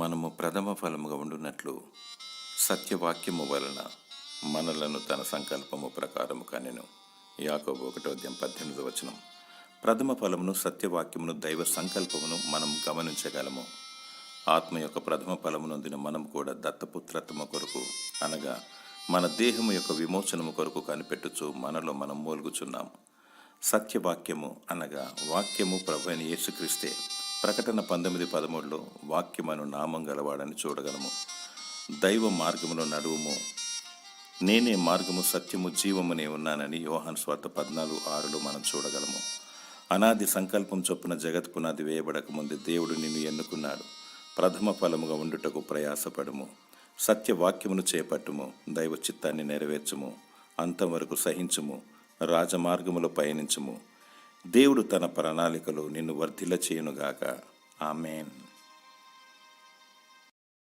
మనము ప్రథమ ఫలముగా ఉండునట్లు సత్యవాక్యము వలన మనలను తన సంకల్పము ప్రకారము కనెను. యాకోబు 1:18. ప్రథమ ఫలమును, సత్యవాక్యమును, దైవ సంకల్పమును మనం గమనించగలము. ఆత్మ యొక్క ప్రథమ ఫలమునొందిన మనం కూడా దత్తపుత్రత్వము కొరకు, అనగా మన దేహము యొక్క విమోచనము కొరకు కనిపెట్టుచు మనలో మనం మూలుగుచున్నాము. సత్యవాక్యము అనగా వాక్యము ప్రభువైన యేసుక్రీస్తే. ప్రకటన 19:13 వాక్యమను నామం గలవాడని చూడగలము. దైవ మార్గములో నడువుము, నేనే మార్గము, సత్యము, జీవమునే ఉన్నానని యోహాను సువార్త 14:6 మనం చూడగలము. అనాది సంకల్పం చొప్పున జగత్ పునాది వేయబడక ముందు దేవుడు నిన్ను ఎన్నుకున్నాడు. ప్రథమ ఫలముగా ఉండుటకు ప్రయాసపడుము, సత్యవాక్యమును చేపట్టుము, దైవ చిత్తాన్ని నెరవేర్చుము, అంతం వరకు సహించుము, రాజమార్గములో పయనించుము. దేవుడు తన ప్రణాళికలో నిన్ను వర్ధిల్ల చేయునుగాక. ఆమేన్.